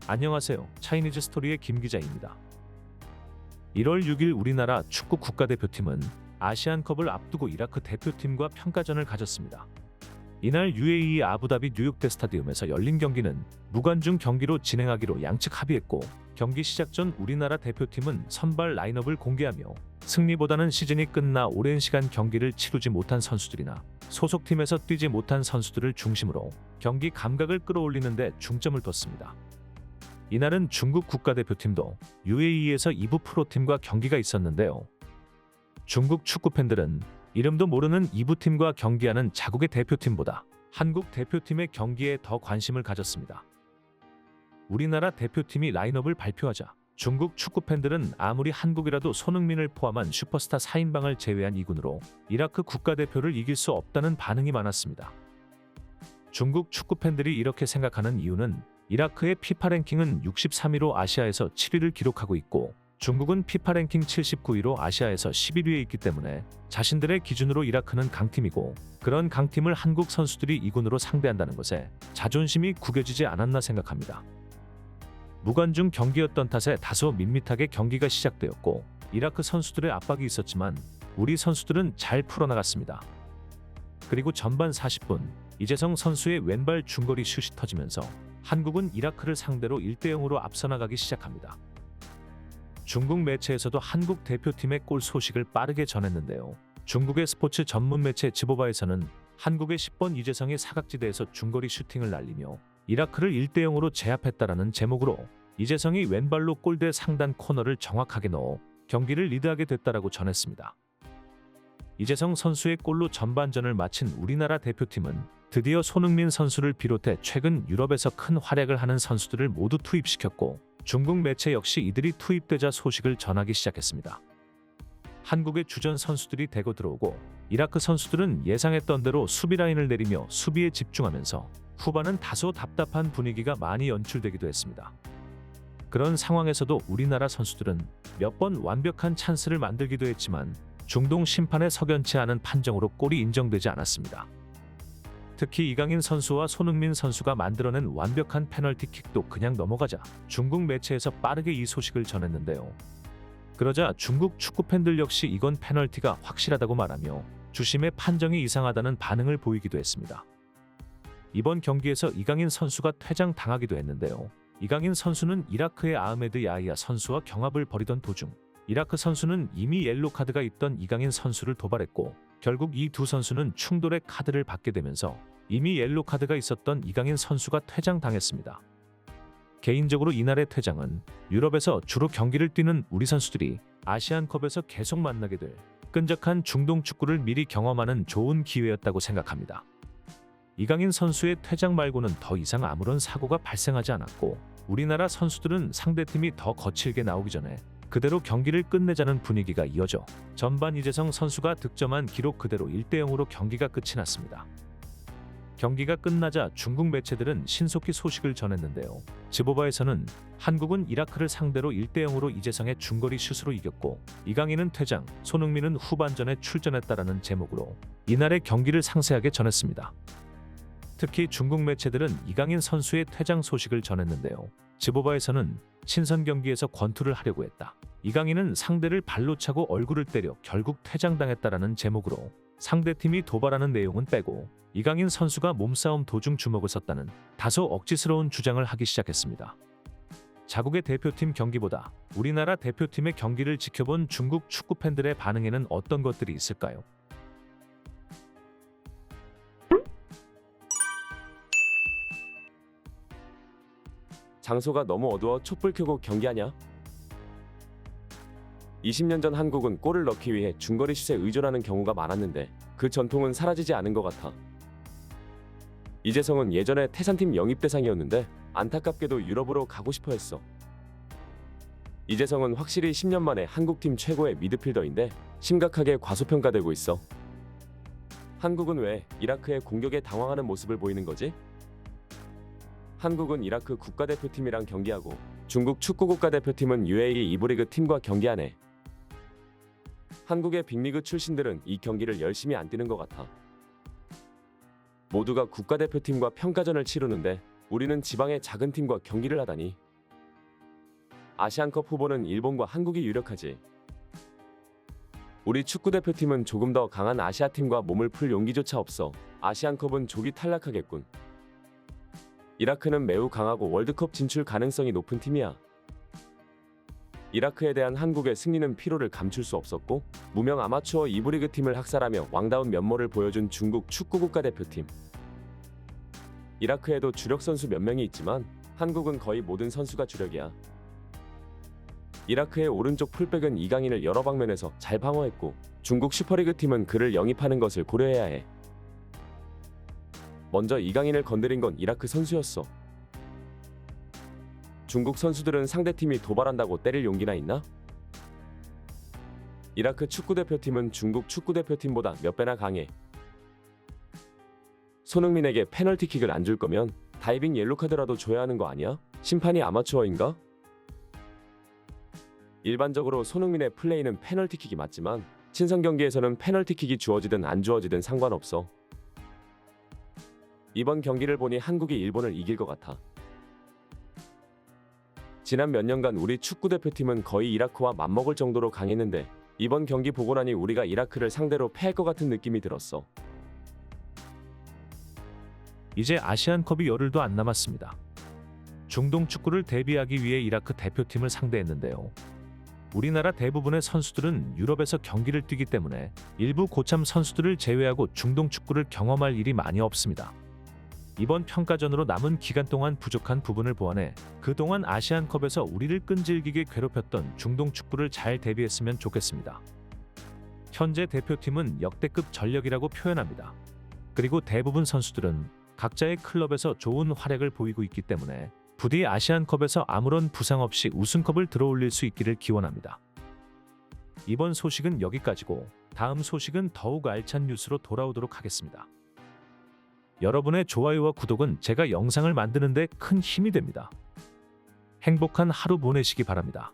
안녕하세요. 차이니즈 스토리의 김 기자입니다. 1월 6일 우리나라 축구 국가대표팀은 아시안컵을 앞두고 이라크 대표팀과 평가전을 가졌습니다. 이날 UAE 아부다비 뉴욕대 스타디움에서 열린 경기는 무관중 경기로 진행하기로 양측 합의했고, 경기 시작 전 우리나라 대표팀은 선발 라인업을 공개하며 승리보다는 시즌이 끝나 오랜 시간 경기를 치르지 못한 선수들이나 소속팀에서 뛰지 못한 선수들을 중심으로 경기 감각을 끌어올리는 데 중점을 뒀습니다. 이날은 중국 국가대표팀도 UAE에서 2부 프로팀과 경기가 있었는데요. 중국 축구팬들은 이름도 모르는 2부 팀과 경기하는 자국의 대표팀보다 한국 대표팀의 경기에 더 관심을 가졌습니다. 우리나라 대표팀이 라인업을 발표하자 중국 축구팬들은 아무리 한국이라도 손흥민을 포함한 슈퍼스타 4인방을 제외한 2군으로 이라크 국가대표를 이길 수 없다는 반응이 많았습니다. 중국 축구팬들이 이렇게 생각하는 이유는 이라크의 피파 랭킹은 63위로 아시아에서 7위를 기록하고 있고, 중국은 피파 랭킹 79위로 아시아에서 11위에 있기 때문에 자신들의 기준으로 이라크는 강팀이고, 그런 강팀을 한국 선수들이 2군으로 상대한다는 것에 자존심이 구겨지지 않았나 생각합니다. 무관중 경기였던 탓에 다소 밋밋하게 경기가 시작되었고, 이라크 선수들의 압박이 있었지만 우리 선수들은 잘 풀어나갔습니다. 그리고 전반 40분 이재성 선수의 왼발 중거리 슛이 터지면서 한국은 이라크를 상대로 1대0으로 앞서 나가기 시작합니다. 중국 매체에서도 한국 대표팀의 골 소식을 빠르게 전했는데요. 중국의 스포츠 전문 매체 즈보바에서는 한국의 10번 이재성이 사각지대에서 중거리 슈팅을 날리며 이라크를 1대0으로 제압했다라는 제목으로 이재성이 왼발로 골대 상단 코너를 정확하게 넣어 경기를 리드하게 됐다라고 전했습니다. 이재성 선수의 골로 전반전을 마친 우리나라 대표팀은 드디어 손흥민 선수를 비롯해 최근 유럽에서 큰 활약을 하는 선수들을 모두 투입시켰고, 중국 매체 역시 이들이 투입되자 소식을 전하기 시작했습니다. 한국의 주전 선수들이 대거 들어오고, 이라크 선수들은 예상했던 대로 수비 라인을 내리며 수비에 집중하면서 후반은 다소 답답한 분위기가 많이 연출되기도 했습니다. 그런 상황에서도 우리나라 선수들은 몇 번 완벽한 찬스를 만들기도 했지만 중동 심판의 석연치 않은 판정으로 골이 인정되지 않았습니다. 특히 이강인 선수와 손흥민 선수가 만들어낸 완벽한 페널티킥도 그냥 넘어가자 중국 매체에서 빠르게 이 소식을 전했는데요. 그러자 중국 축구팬들 역시 이건 페널티가 확실하다고 말하며 주심의 판정이 이상하다는 반응을 보이기도 했습니다. 이번 경기에서 이강인 선수가 퇴장당하기도 했는데요. 이강인 선수는 이라크의 아흐메드 야히야 선수와 경합을 벌이던 도중 이라크 선수는 이미 옐로 카드가 있던 이강인 선수를 도발했고, 결국 이 두 선수는 충돌의 카드를 받게 되면서 이미 옐로 카드가 있었던 이강인 선수가 퇴장당했습니다. 개인적으로 이날의 퇴장은 유럽에서 주로 경기를 뛰는 우리 선수들이 아시안컵에서 계속 만나게 될 끈적한 중동 축구를 미리 경험하는 좋은 기회였다고 생각합니다. 이강인 선수의 퇴장 말고는 더 이상 아무런 사고가 발생하지 않았고, 우리나라 선수들은 상대팀이 더 거칠게 나오기 전에 그대로 경기를 끝내자는 분위기가 이어져 전반 이재성 선수가 득점한 기록 그대로 1대0으로 경기가 끝이 났습니다. 경기가 끝나자 중국 매체들은 신속히 소식을 전했는데요. 즈보바에서는 한국은 이라크를 상대로 1대0으로 이재성의 중거리 슛으로 이겼고, 이강인은 퇴장, 손흥민은 후반전에 출전했다라는 제목으로 이날의 경기를 상세하게 전했습니다. 특히 중국 매체들은 이강인 선수의 퇴장 소식을 전했는데요. 즈보바에서는 친선 경기에서 권투를 하려고 했다. 이강인은 상대를 발로 차고 얼굴을 때려 결국 퇴장당했다라는 제목으로 상대팀이 도발하는 내용은 빼고 이강인 선수가 몸싸움 도중 주먹을 썼다는 다소 억지스러운 주장을 하기 시작했습니다. 자국의 대표팀 경기보다 우리나라 대표팀의 경기를 지켜본 중국 축구 팬들의 반응에는 어떤 것들이 있을까요? 장소가 너무 어두워 촛불 켜고 경기하냐? 20년 전 한국은 골을 넣기 위해 중거리 슛에 의존하는 경우가 많았는데 그 전통은 사라지지 않은 것 같아. 이재성은 예전에 태산팀 영입 대상이었는데 안타깝게도 유럽으로 가고 싶어 했어. 이재성은 확실히 10년 만에 한국팀 최고의 미드필더인데 심각하게 과소평가되고 있어. 한국은 왜 이라크의 공격에 당황하는 모습을 보이는 거지? 한국은 이라크 국가대표팀이랑 경기하고 중국 축구 국가대표팀은 UAE 2부 리그 팀과 경기하네. 한국의 빅리그 출신들은 이 경기를 열심히 안 뛰는 것 같아. 모두가 국가대표팀과 평가전을 치르는데 우리는 지방의 작은 팀과 경기를 하다니 아시안컵 후보는 일본과 한국이 유력하지. 우리 축구 대표팀은 조금 더 강한 아시아 팀과 몸을 풀 용기조차 없어. 아시안컵은 조기 탈락하겠군. 이라크는 매우 강하고 월드컵 진출 가능성이 높은 팀이야. 이라크에 대한 한국의 승리는 피로를 감출 수 없었고, 무명 아마추어 2부 리그 팀을 학살하며 왕다운 면모를 보여준 중국 축구 국가대표팀. 이라크에도 주력 선수 몇 명이 있지만 한국은 거의 모든 선수가 주력이야. 이라크의 오른쪽 풀백은 이강인을 여러 방면에서 잘 방어했고, 중국 슈퍼리그 팀은 그를 영입하는 것을 고려해야 해. 먼저 이강인을 건드린 건 이라크 선수였어. 중국 선수들은 상대팀이 도발한다고 때릴 용기나 있나? 이라크 축구대표팀은 중국 축구대표팀보다 몇 배나 강해. 손흥민에게 페널티킥을 안 줄 거면 다이빙 옐로카드라도 줘야 하는 거 아니야? 심판이 아마추어인가? 일반적으로 손흥민의 플레이는 페널티킥이 맞지만 친선 경기에서는 페널티킥이 주어지든 안 주어지든 상관없어. 이번 경기를 보니 한국이 일본을 이길 것 같아. 지난 몇 년간 우리 축구대표팀은 거의 이라크와 맞먹을 정도로 강했는데 이번 경기 보고 나니 우리가 이라크를 상대로 패할 것 같은 느낌이 들었어. 이제 아시안컵이 열흘도 안 남았습니다. 중동 축구를 대비하기 위해 이라크 대표팀을 상대했는데요. 우리나라 대부분의 선수들은 유럽에서 경기를 뛰기 때문에 일부 고참 선수들을 제외하고 중동 축구를 경험할 일이 많이 없습니다. 이번 평가전으로 남은 기간 동안 부족한 부분을 보완해 그동안 아시안컵에서 우리를 끈질기게 괴롭혔던 중동 축구를 잘 대비했으면 좋겠습니다. 현재 대표팀은 역대급 전력이라고 표현합니다. 그리고 대부분 선수들은 각자의 클럽에서 좋은 활약을 보이고 있기 때문에 부디 아시안컵에서 아무런 부상 없이 우승컵을 들어올릴 수 있기를 기원합니다. 이번 소식은 여기까지고 다음 소식은 더욱 알찬 뉴스로 돌아오도록 하겠습니다. 여러분의 좋아요와 구독은 제가 영상을 만드는 데 큰 힘이 됩니다. 행복한 하루 보내시기 바랍니다.